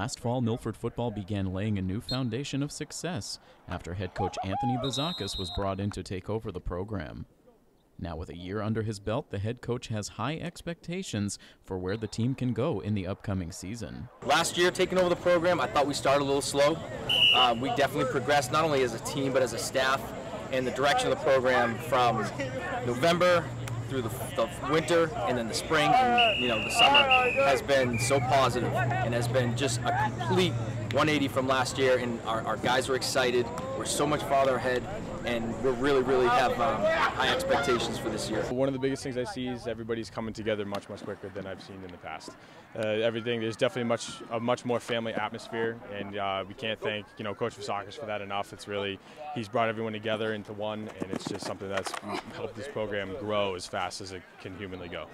Last fall, Milford football began laying a new foundation of success after head coach Anthony Vizakis was brought in to take over the program. Now with a year under his belt, the head coach has high expectations for where the team can go in the upcoming season. Last year, taking over the program, I thought we started a little slow. We definitely progressed not only as a team but as a staff, and the direction of the program from November through the winter and then the spring and the summer has been so positive and has been just a complete 180 from last year, and our guys are excited. We're so much farther ahead, and we really have high expectations for this year. One of the biggest things I see is everybody's coming together much quicker than I've seen in the past. There's definitely a much more family atmosphere, and we can't thank Coach Vizakis for that enough. He's brought everyone together into one, and it's just something that's helped this program grow as fast as it can humanly go.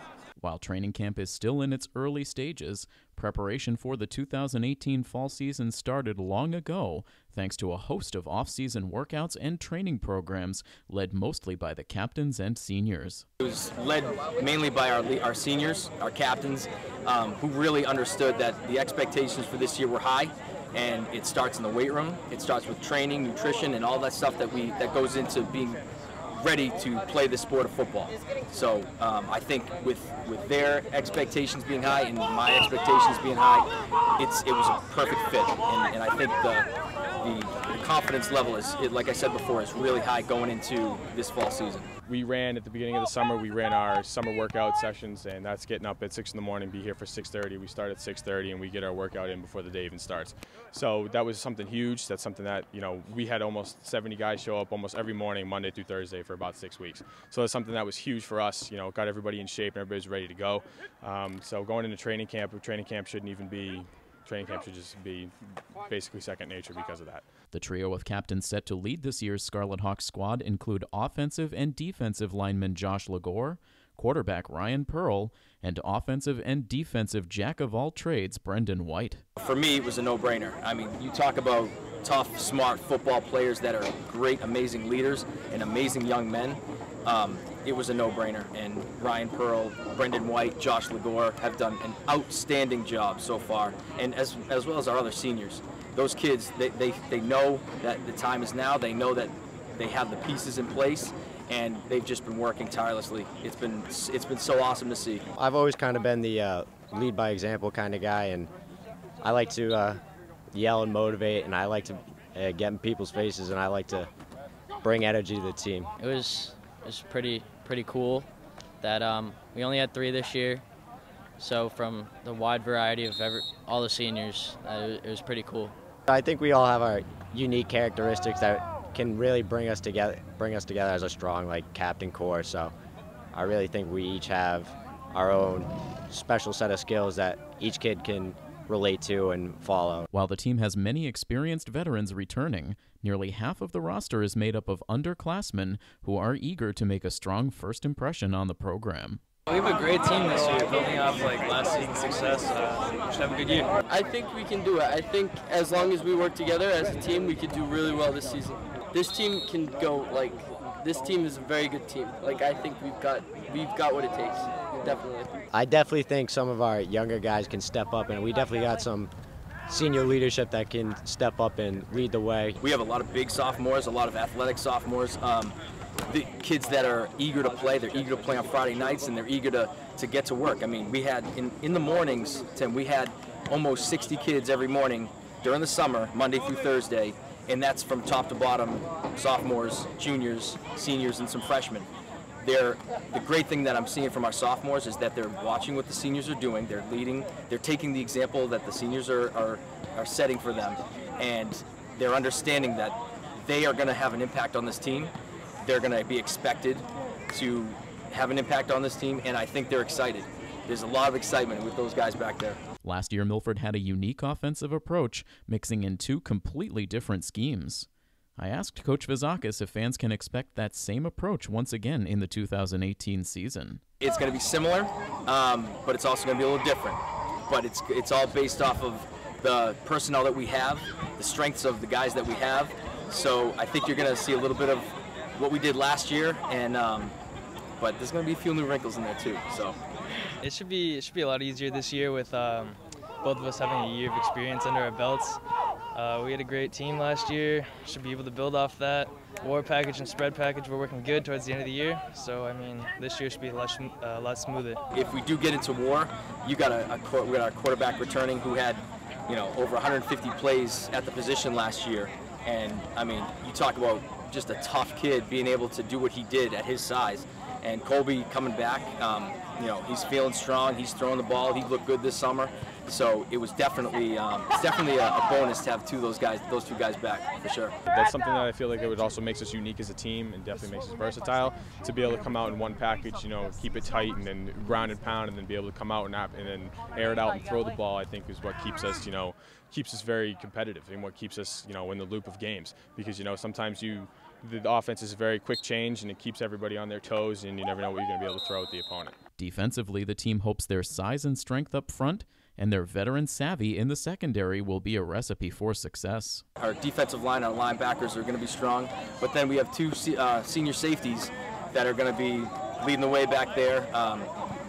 While training camp is still in its early stages, preparation for the 2018 fall season started long ago, thanks to a host of off-season workouts and training programs led mostly by the captains and seniors. It was led mainly by our seniors, our captains, who really understood that the expectations for this year were high, and it starts in the weight room. It starts with training, nutrition, and all that stuff that goes into being ready to play the sport of football. So I think with their expectations being high and my expectations being high, it was a perfect fit. And I think the confidence level is, like I said before, is really high going into this fall season. We ran at the beginning of the summer. We ran our summer workout sessions, and that's getting up at 6 in the morning, be here for 6:30. We start at 6:30, and we get our workout in before the day even starts. So that was something huge. That's something that we had almost 70 guys show up almost every morning, Monday through Thursday, for about 6 weeks. So it's something that was huge for us. Got everybody in shape and everybody's ready to go. So going into training camp shouldn't even be. Training camp should just be basically second nature because of that. The trio of captains set to lead this year's Scarlet Hawks squad include offensive and defensive lineman Josh Legore, quarterback Ryan Pearl, and offensive and defensive jack-of-all-trades Brendan White. For me, it was a no-brainer. I mean, you talk about tough, smart football players that are great, amazing leaders and amazing young men. It was a no-brainer, and Ryan Pearl, Brendan White, Josh Legore have done an outstanding job so far, and as well as our other seniors. Those kids, they know that the time is now. They know that they have the pieces in place, and they've just been working tirelessly. It's been so awesome to see. I've always kind of been the lead by example kind of guy, and I like to yell and motivate, and I like to get in people's faces, and I like to bring energy to the team. It was pretty cool that we only had 3 this year, so from the wide variety of all the seniors, it was pretty cool. I think we all have our unique characteristics that can really bring us together as a strong captain core. So I really think we each have our own special set of skills that each kid can relate to and follow. While the team has many experienced veterans returning, nearly half of the roster is made up of underclassmen who are eager to make a strong first impression on the program. We have a great team this year, building off last season's success. We should have a good year. I think we can do it. I think as long as we work together as a team, we could do really well this season. This team can go this team is a very good team. I think we've got what it takes. Definitely. I definitely think some of our younger guys can step up, and we definitely got some senior leadership that can step up and lead the way. We have a lot of big sophomores, a lot of athletic sophomores, the kids that are eager to play. They're eager to play on Friday nights, and they're eager to get to work. I mean, we had in the mornings, Tim, we had almost 60 kids every morning during the summer, Monday through Thursday, and that's from top to bottom, sophomores, juniors, seniors, and some freshmen. The great thing that I'm seeing from our sophomores is that they're watching what the seniors are doing. They're leading. They're taking the example that the seniors are setting for them, and they're understanding that they are going to have an impact on this team. They're going to be expected to have an impact on this team, and I think they're excited. There's a lot of excitement with those guys back there. Last year, Milford had a unique offensive approach, mixing in 2 completely different schemes. I asked Coach Vizakis if fans can expect that same approach once again in the 2018 season. It's going to be similar, but it's also going to be a little different. But it's all based off of the personnel that we have, the strengths of the guys that we have. So I think you're going to see a little bit of what we did last year, and but there's going to be a few new wrinkles in there too. So it should be a lot easier this year with both of us having a year of experience under our belts. We had a great team last year. Should be able to build off that. War package and spread package were working good towards the end of the year. So I mean, this year should be a lot smoother. If we do get into war, we got our quarterback returning who had, over 150 plays at the position last year. And I mean, you talk about just a tough kid being able to do what he did at his size. And Colby coming back, he's feeling strong. He's throwing the ball. He looked good this summer. So it was definitely a bonus to have those two guys back for sure. That's something that I feel like it also makes us unique as a team and definitely makes us versatile. To be able to come out in one package, keep it tight and then ground and pound, and then be able to come out and then air it out and throw the ball, I think is what keeps us, keeps us very competitive and what keeps us, in the loop of games. Because sometimes the offense is a very quick change and it keeps everybody on their toes, and you never know what you're going to be able to throw at the opponent. Defensively, the team hopes their size and strength up front and their veteran savvy in the secondary will be a recipe for success. Our defensive line, our linebackers are going to be strong, but then we have two senior safeties that are going to be leading the way back there.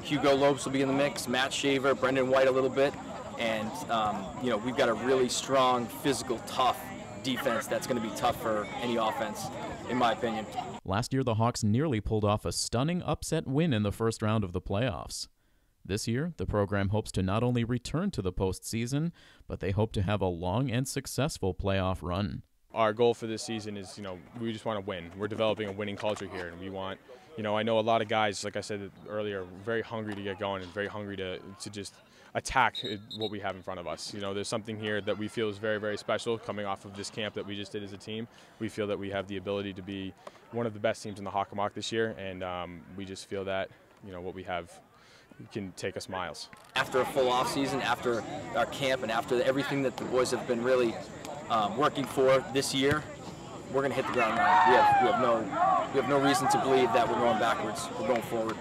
Hugo Lopes will be in the mix, Matt Shaver, Brendan White a little bit, and we've got a really strong, physical, tough defense that's going to be tough for any offense, in my opinion. Last year, the Hawks nearly pulled off a stunning upset win in the first round of the playoffs. This year, the program hopes to not only return to the postseason, but they hope to have a long and successful playoff run. Our goal for this season is, we just want to win. We're developing a winning culture here, and we want, I know a lot of guys, like I said earlier, very hungry to get going and very hungry to just attack what we have in front of us. There's something here that we feel is very, very special coming off of this camp that we just did as a team. We feel that we have the ability to be one of the best teams in the Hockomock this year, and we just feel that, what we have can take us miles. After a full off season, after our camp, and after everything that the boys have been really working for this year, we're going to hit the ground running. We have no reason to believe that we're going backwards. We're going forward.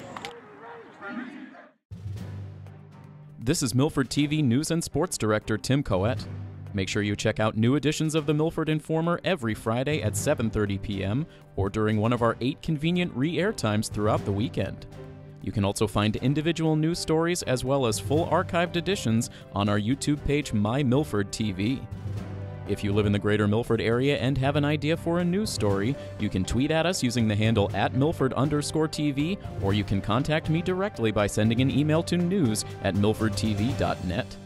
This is Milford TV News and Sports Director Tim Coet. Make sure you check out new editions of the Milford Informer every Friday at 7:30 p.m. or during one of our 8 convenient re-air times throughout the weekend. You can also find individual news stories as well as full archived editions on our YouTube page, My Milford TV. If you live in the greater Milford area and have an idea for a news story, you can tweet at us using the handle @Milford_TV, or you can contact me directly by sending an email to news@milfordtv.net.